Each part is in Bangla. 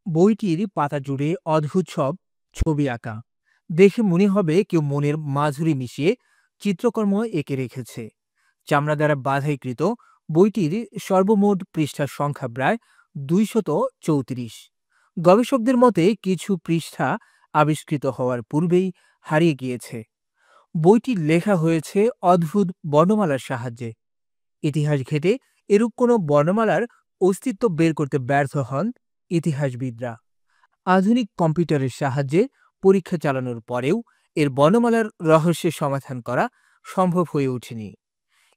বইটির পাতা জুড়ে অদ্ভুত সব ছবি আঁকা। দেখে মনে হবে কেউ মনের মাধুরী মিশিয়ে চিত্রকর্ম এঁকে রেখেছে। চামড়া দ্বারা বাধাইকৃত বইটির সর্বমোট পৃষ্ঠার সংখ্যা প্রায় ২৩৪। গবেষকদের মতে কিছু পৃষ্ঠা আবিষ্কৃত হওয়ার পূর্বেই হারিয়ে গিয়েছে। বইটি লেখা হয়েছে অদ্ভুত বর্ণমালার সাহায্যে। ইতিহাস ঘেঁটে এরূপ কোনো বর্ণমালার অস্তিত্ব বের করতে ব্যর্থ হন ইতিহাসবিদরা। আধুনিক কম্পিউটারের সাহায্যে পরীক্ষা চালানোর পরেও এর বর্ণমালার রহস্যের সমাধান করা সম্ভব হয়ে ওঠেনি।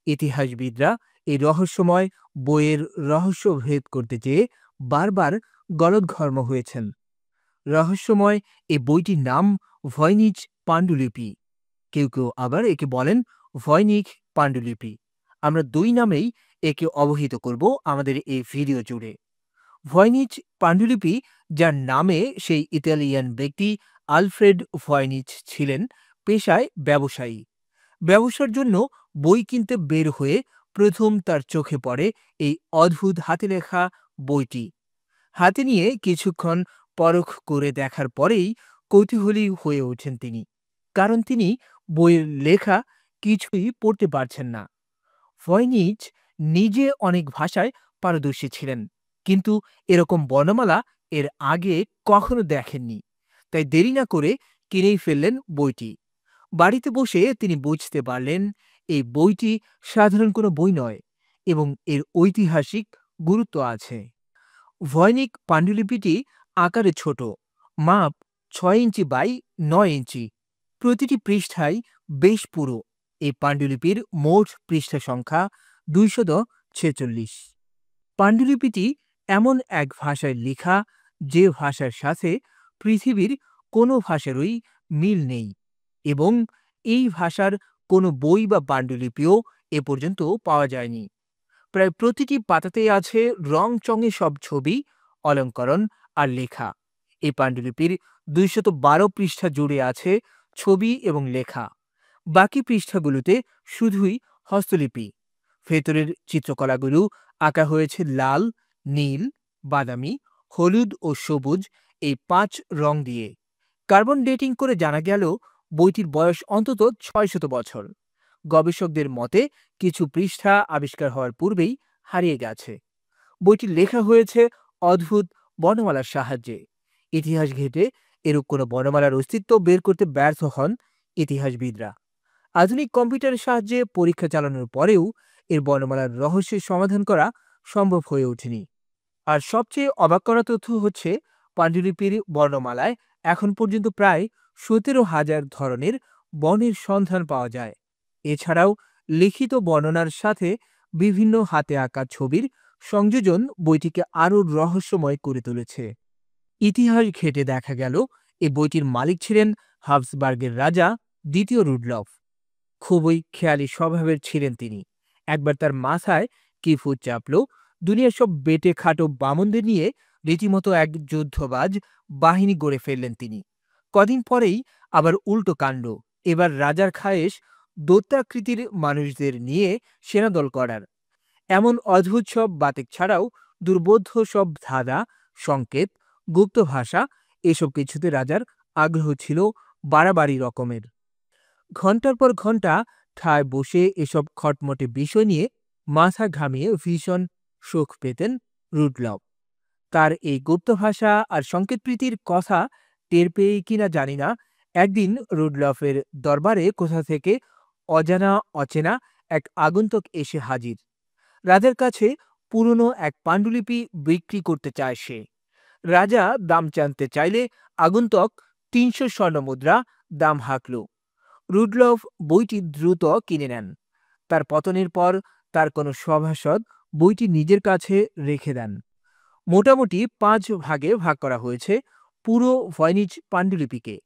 ইতিহাসবিদরা এই রহস্যময় বইয়ের রহস্য ভেদ করতে চেয়ে বারবার গলদঘর্ম হয়েছেন। রহস্যময় এই বইটির নাম ভয়নিচ পাণ্ডুলিপি। কেউ কেউ আবার একে বলেন ভয়নিক পাণ্ডুলিপি। আমরা দুই নামেই একে অবহিত করব আমাদের এই ভিডিও জুড়ে। ভয়নিচ পাণ্ডুলিপি, যার নামে সেই ইতালিয়ান ব্যক্তি আলফ্রেড ভয়নিচ ছিলেন পেশায় ব্যবসায়ী। ব্যবসার জন্য বই কিনতে বের হয়ে প্রথম তার চোখে পড়ে এই অদ্ভুত হাতে লেখা বইটি। হাতে নিয়ে কিছুক্ষণ পরখ করে দেখার পরেই কৌতূহলী হয়ে ওঠেন তিনি, কারণ তিনি বইয়ের লেখা কিছুই পড়তে পারছেন না। ভয়নিচ নিজে অনেক ভাষায় পারদর্শী ছিলেন, কিন্তু এরকম বর্ণমালা এর আগে কখনো দেখেননি। তাই দেরি না করে কিনেই ফেললেন বইটি। বাড়িতে বসে তিনি বুঝতে পারলেন এই বইটি সাধারণ কোনো বই নয় এবং এর ঐতিহাসিক গুরুত্ব আছে। ভয়নিক পাণ্ডুলিপিটি আকারে ছোট, মাপ ৬ ইঞ্চি বাই ৯ ইঞ্চি। প্রতিটি পৃষ্ঠাই বেশ পুরো। এই পাণ্ডুলিপির মোট পৃষ্ঠা সংখ্যা ২৪৬। পাণ্ডুলিপিটি এমন এক ভাষায় লেখা যে ভাষার সাথে পৃথিবীর কোনো ভাষারই মিল নেই, এবং এই ভাষার কোনো বই বা পাণ্ডুলিপিও এ পর্যন্ত পাওয়া যায়নি। প্রায় প্রতিটি পাতাতেই আছে রংচঙে সব ছবি, অলঙ্করণ আর লেখা। এই পাণ্ডুলিপির ২১২ পৃষ্ঠা জুড়ে আছে ছবি এবং লেখা। বাকি পৃষ্ঠাগুলোতে শুধুই হস্তলিপি। ভেতরের চিত্রকলাগুলো আঁকা হয়েছে লাল, নীল, বাদামি, হলুদ ও সবুজ এই ৫ রং দিয়ে। কার্বন ডেটিং করে জানা গেল বইটির বয়স অন্তত ৬০০ বছর। গবেষকদের মতে কিছু পৃষ্ঠা আবিষ্কার হওয়ার পূর্বেই হারিয়ে গেছে। বইটি লেখা হয়েছে অদ্ভুত বর্ণমালার সাহায্যে। ইতিহাস ঘেঁটে এরূপ কোনো বর্ণমালার অস্তিত্ব বের করতে ব্যর্থ হন ইতিহাসবিদরা। আধুনিক কম্পিউটারের সাহায্যে পরীক্ষা চালানোর পরেও এর বর্ণমালার রহস্যের সমাধান করা সম্ভব হয়ে ওঠেনি। আর সবচেয়ে অবাক করা তথ্য হচ্ছে, পাণ্ডুলিপির বর্ণমালায় এখন পর্যন্ত প্রায় ১৭,০০০ ধরনের বর্ণের সন্ধান পাওয়া যায়। এছাড়াও লিখিত বর্ণনার সাথে বিভিন্ন হাতে আঁকা ছবির সংযোজন বইটিকে আরও রহস্যময় করে তুলেছে। ইতিহাস ঘেঁটে দেখা গেল এই বইটির মালিক ছিলেন হাবসবার্গের রাজা দ্বিতীয় রুডলফ। খুবই খেয়ালি স্বভাবের ছিলেন তিনি। একবার তার মাথায় কি ভূত চাপল, দুনিয়ার সব বেটে খাটো বামনদের নিয়ে রীতিমতো এক যুদ্ধবাজ বাহিনী গড়ে ফেললেন তিনি। কদিন পরেই আবার উল্টো কাণ্ড। এবার রাজার খায়েশ দৈত্যাকৃতির মানুষদের নিয়ে সেনাদল করার। এমন অদ্ভুত সব বাতিক ছাড়াও দুর্বোধ্য সব ধাঁধা, সংকেত, গুপ্ত ভাষা, এসব কিছুতে রাজার আগ্রহ ছিল বাড়াবাড়ি রকমের। ঘন্টার পর ঘন্টা ঠায় বসে এসব খটমটে বিষয় নিয়ে মাথা ঘামিয়ে ভীষণ সুখ পেতেন রুডলফ। তার এই গুপ্ত ভাষা আর সংকেতপ্রীতির কথা টের পেয়ে কিনা জানি না, একদিন রুডলফের দরবারে কোথা থেকে অজানা অচেনা এক আগন্তুক এসে হাজির। রাজার কাছে পুরনো এক পাণ্ডুলিপি বিক্রি করতে চায় সে। রাজা দাম জানতে চাইলে আগন্তুক ৩০০ স্বর্ণমুদ্রা দাম হাঁকল। রুডলফ বইটি দ্রুত কিনে নেন। তার পতনের পর তার কোনো সভাসদ বইটি নিজের কাছে রেখে দেন। মোটামুটি ৫ ভাগে ভাগ করা হয়েছে পুরো ভয়নিচ পাণ্ডুলিপিকে।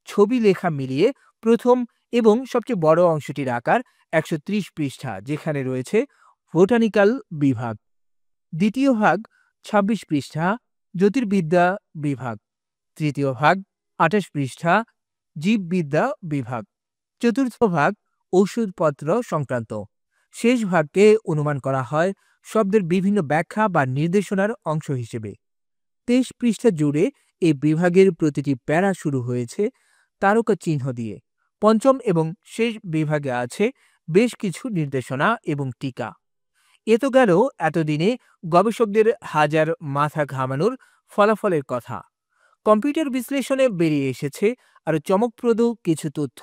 ছবি লেখা মিলিয়ে প্রথম এবং সবচেয়ে বড় অংশটির আকার ১৩০ পৃষ্ঠা, যেখানে রয়েছে বোটানিক্যাল বিভাগ। দ্বিতীয় ভাগ ২৬ পৃষ্ঠা, জ্যোতির্বিদ্যা বিভাগ। তৃতীয় ভাগ ২৮ পৃষ্ঠা, জীববিদ্যা বিভাগ। চতুর্থ ভাগ ঔষধপত্র সংক্রান্ত। শেষ ভাগকে অনুমান করা হয় শব্দের বিভিন্ন ব্যাখ্যা বা নির্দেশনার অংশ হিসেবে। 23 পৃষ্ঠা জুড়ে এই বিভাগের প্রতিটি প্যারা শুরু হয়েছে তারকা চিহ্ন দিয়ে। পঞ্চম এবং শেষ বিভাগে আছে বেশ কিছু নির্দেশনা এবং টিকা। এ তো গেল এতদিনে গবেষকদের হাজার মাথা ঘামানোর ফলাফলের কথা। কম্পিউটার বিশ্লেষণে বেরিয়ে এসেছে আরো চমকপ্রদ কিছু তথ্য।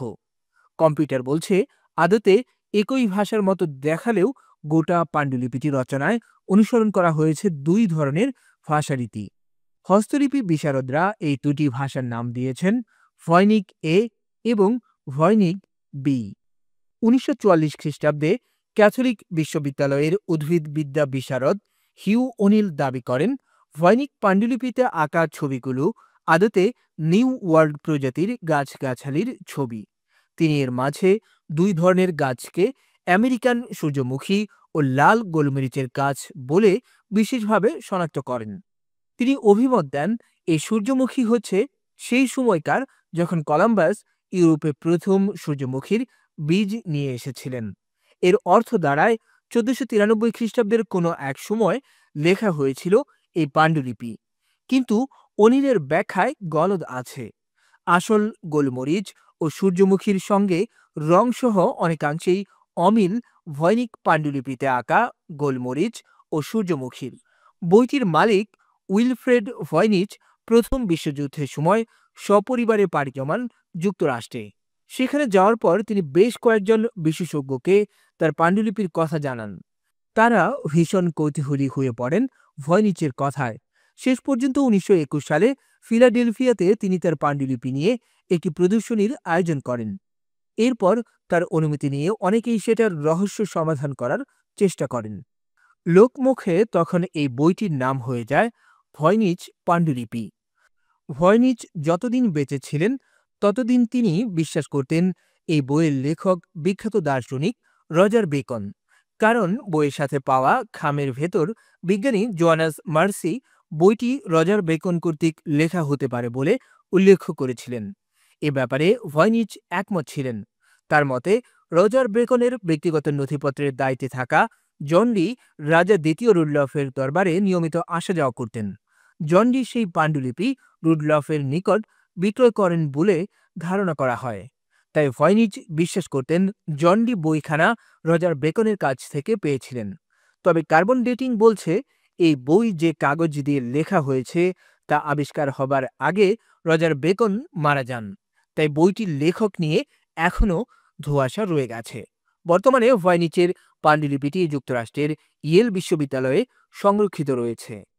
কম্পিউটার বলছে, আদতে একই ভাষার মতো দেখালেও গোটা পাণ্ডুলিপিটি রচনায় অনুসরণ করা হয়েছে দুই ধরনের ভাষারীতি। হস্তলিপি বিশারদরা এই দুটি ভাষার নাম দিয়েছেন ভয়নিক এ এবং ভয়নিক বি। 1944 খ্রিস্টাব্দে ক্যাথলিক বিশ্ববিদ্যালয়ের উদ্ভিদবিদ্যা বিশারদ হিউ ওনিল দাবি করেন, ভয়নিক পাণ্ডুলিপিতে আঁকা ছবিগুলো আদতে নিউ ওয়ার্ল্ড প্রজাতির গাছগাছালির ছবি। তিনি এর মাঝে দুই ধরনের গাছকে আমেরিকান সূর্যমুখী ও লাল গোলমরিচের গাছ বলে বিশেষভাবে শনাক্ত করেন। তিনি অভিমত দেন, এই সূর্যমুখী হচ্ছে সেই সময়কার যখন কলম্বাস ইউরোপে প্রথম সূর্যমুখীর বীজ নিয়ে এসেছিলেন। এর অর্থ দাঁড়ায় 1493 খ্রিস্টাব্দের কোনো এক সময় লেখা হয়েছিল এই পাণ্ডুলিপি। কিন্তু অনিলের ব্যাখ্যায় গলদ আছে। আসল গোলমরিচ ও সূর্যমুখীর সঙ্গে রংসহ অনেকাংশেই অমিল ভয়নিক পাণ্ডুলিপিতে আঁকা গোলমরিচ ও সূর্যমুখীর। বইটির মালিক উইলফ্রেড ভয়নিচ প্রথম বিশ্বযুদ্ধের সময় সপরিবারে পাড়ি জমান যুক্তরাষ্ট্রে। সেখানে যাওয়ার পর তিনি বেশ কয়েকজন বিশেষজ্ঞকে তার পাণ্ডুলিপির কথা জানান। তারা ভীষণ কৌতূহলী হয়ে পড়েন ভয়নিচের কথায়। শেষ পর্যন্ত 1921 সালে ফিলাডেলফিয়াতে তিনি তার পাণ্ডুলিপি নিয়ে একটি প্রদর্শনীর আয়োজন করেন। এরপর তার অনুমতি নিয়ে অনেকেই সেটার রহস্য সমাধান করার চেষ্টা করেন। লোকমুখে তখন এই বইটির নাম হয়ে যায় ভয়নিচ পাণ্ডুলিপি। ভয়নিচ যতদিন বেঁচে ছিলেন ততদিন তিনি বিশ্বাস করতেন এই বইয়ের লেখক বিখ্যাত দার্শনিক রজার বেকন। কারণ বইয়ের সাথে পাওয়া খামের ভেতর বিজ্ঞানী জোয়ানাস মার্সি বইটি রজার বেকন কর্তৃক লেখা হতে পারে বলে উল্লেখ করেছিলেন। এ ব্যাপারে ভয়নিচ একমত ছিলেন। তার মতে, রজার বেকনের ব্যক্তিগত নথিপত্রের দায়িত্বে থাকা জন ডি রাজা দ্বিতীয় রুডলফের দরবারে নিয়মিত আসা যাওয়া করতেন। জন ডি সেই পাণ্ডুলিপি রুডলফের নিকট বিক্রয় করেন বলে ধারণা করা হয়। তাই ভয়নিচ বিশ্বাস করতেন জন ডি বইখানা রজার বেকনের কাছ থেকে পেয়েছিলেন। তবে কার্বন ডেটিং বলছে এই বই যে কাগজ দিয়ে লেখা হয়েছে তা আবিষ্কার হবার আগে রজার বেকন মারা যান। তাই বইটির লেখক নিয়ে এখনও ধোঁয়াশা রয়ে গেছে। বর্তমানে ভয়নিচের পাণ্ডুলিপিটি যুক্তরাষ্ট্রের ইয়েল বিশ্ববিদ্যালয়ে সংরক্ষিত রয়েছে।